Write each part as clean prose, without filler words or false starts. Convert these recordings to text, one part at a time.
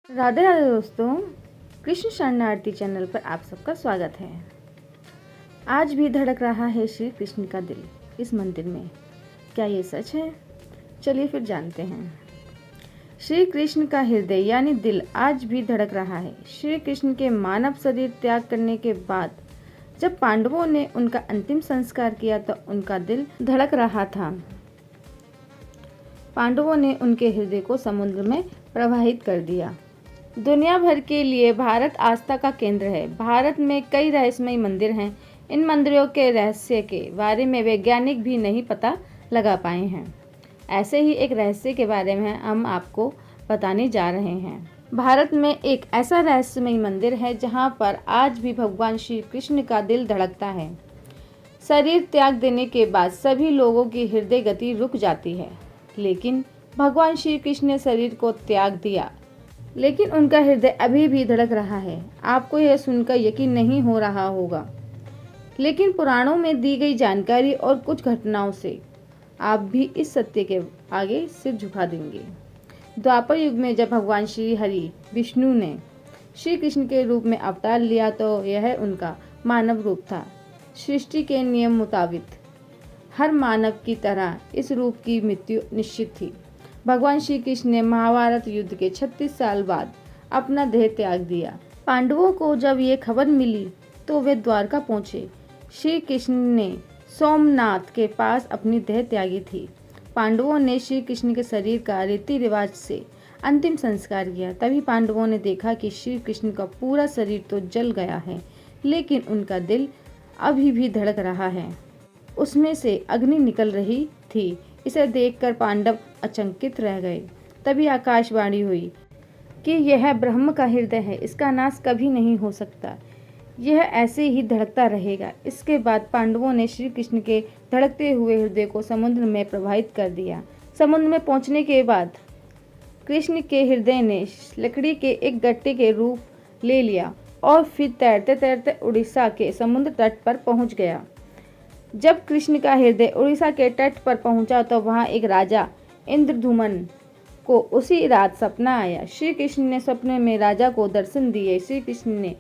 राधे राधे दोस्तों, कृष्ण शरणार्थी चैनल पर आप सबका स्वागत है। आज भी धड़क रहा है श्री कृष्ण का दिल इस मंदिर में। क्या ये सच है? चलिए फिर जानते हैं। श्री कृष्ण का हृदय यानी दिल आज भी धड़क रहा है। श्री कृष्ण के मानव शरीर त्याग करने के बाद जब पांडवों ने उनका अंतिम संस्कार किया तो उनका दिल धड़क रहा था। पांडवों ने उनके हृदय को समुद्र में प्रवाहित कर दिया। दुनिया भर के लिए भारत आस्था का केंद्र है। भारत में कई रहस्यमय मंदिर हैं। इन मंदिरों के रहस्य के बारे में वैज्ञानिक भी नहीं पता लगा पाए हैं। ऐसे ही एक रहस्य के बारे में हम आपको बताने जा रहे हैं। भारत में एक ऐसा रहस्यमय मंदिर है जहां पर आज भी भगवान श्री कृष्ण का दिल धड़कता है। शरीर त्याग देने के बाद सभी लोगों की हृदय गति रुक जाती है, लेकिन भगवान श्री कृष्ण ने शरीर को त्याग दिया, लेकिन उनका हृदय अभी भी धड़क रहा है। आपको यह सुनकर यकीन नहीं हो रहा होगा, लेकिन पुराणों में दी गई जानकारी और कुछ घटनाओं से आप भी इस सत्य के आगे सिर झुका देंगे। द्वापर युग में जब भगवान श्री हरि विष्णु ने श्री कृष्ण के रूप में अवतार लिया तो यह उनका मानव रूप था। सृष्टि के नियम मुताबिक हर मानव की तरह इस रूप की मृत्यु निश्चित थी। भगवान श्री कृष्ण ने महाभारत युद्ध के 36 साल बाद अपना देह त्याग दिया। पांडवों को जब ये खबर मिली तो वे द्वारका पहुंचे। श्री कृष्ण ने सोमनाथ के पास अपनी देह त्यागी थी। पांडवों ने श्री कृष्ण के शरीर का रीति रिवाज से अंतिम संस्कार किया। तभी पांडवों ने देखा कि श्री कृष्ण का पूरा शरीर तो जल गया है, लेकिन उनका दिल अभी भी धड़क रहा है। उसमें से अग्नि निकल रही थी। इसे देखकर पांडव अचंकित रह गए। तभी आकाशवाणी हुई कि यह ब्रह्म का हृदय है, इसका नाश कभी नहीं हो सकता, यह ऐसे ही धड़कता रहेगा। इसके बाद पांडवों ने श्री कृष्ण के धड़कते हुए हृदय को समुद्र में प्रवाहित कर दिया। समुद्र में पहुंचने के बाद कृष्ण के हृदय ने लकड़ी के एक गट्टे के रूप ले लिया और फिर तैरते तैरते उड़ीसा के समुद्र तट पर पहुंच गया। जब कृष्ण का हृदय उड़ीसा के तट पर पहुंचा तो वहां एक राजा इंद्रधुमन को उसी रात सपना आया। श्री कृष्ण ने सपने में राजा को दर्शन दिए। श्री कृष्ण ने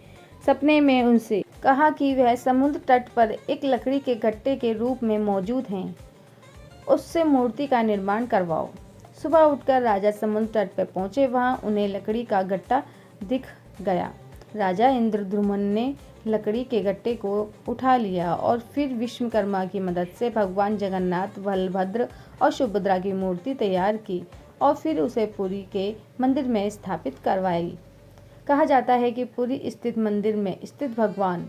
सपने में उनसे कहा कि वह समुद्र तट पर एक लकड़ी के गट्टे के रूप में मौजूद हैं, उससे मूर्ति का निर्माण करवाओ। सुबह उठकर राजा समुद्र तट पर पहुंचे। वहां उन्हें लकड़ी का गट्टा दिख गया। राजा इंद्रधुमन ने लकड़ी के गट्टे को उठा लिया और फिर विश्वकर्मा की मदद से भगवान जगन्नाथ, बलभद्र और सुभद्रा की मूर्ति तैयार की और फिर उसे पुरी के मंदिर में स्थापित करवाई। कहा जाता है कि पुरी स्थित मंदिर में स्थित भगवान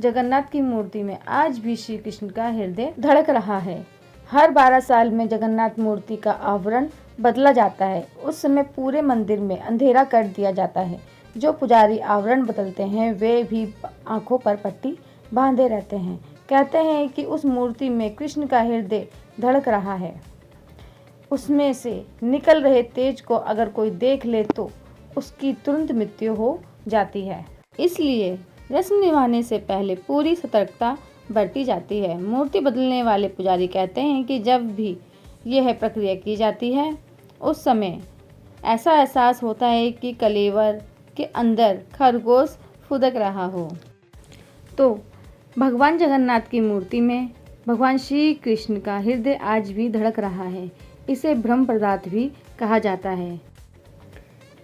जगन्नाथ की मूर्ति में आज भी श्री कृष्ण का हृदय धड़क रहा है। हर 12 साल में जगन्नाथ मूर्ति का आवरण बदला जाता है। उस समय पूरे मंदिर में अंधेरा कर दिया जाता है। जो पुजारी आवरण बदलते हैं वे भी आंखों पर पट्टी बांधे रहते हैं। कहते हैं कि उस मूर्ति में कृष्ण का हृदय धड़क रहा है। उसमें से निकल रहे तेज को अगर कोई देख ले तो उसकी तुरंत मृत्यु हो जाती है। इसलिए रस्म निभाने से पहले पूरी सतर्कता बरती जाती है। मूर्ति बदलने वाले पुजारी कहते हैं कि जब भी यह प्रक्रिया की जाती है उस समय ऐसा एहसास होता है कि कलेवर के अंदर खरगोश फुदक रहा हो। तो भगवान जगन्नाथ की मूर्ति में भगवान श्री कृष्ण का हृदय आज भी धड़क रहा है। इसे ब्रह्म पदार्थ भी कहा जाता है।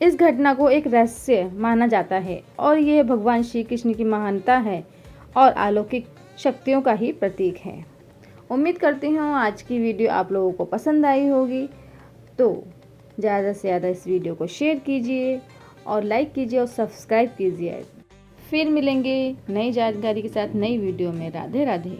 इस घटना को एक रहस्य माना जाता है और यह भगवान श्री कृष्ण की महानता है और अलौकिक शक्तियों का ही प्रतीक है। उम्मीद करती हूँ आज की वीडियो आप लोगों को पसंद आई होगी, तो ज़्यादा से ज़्यादा इस वीडियो को शेयर कीजिए और लाइक कीजिए और सब्सक्राइब कीजिए। फिर मिलेंगे नई जानकारी के साथ नई वीडियो में। राधे राधे।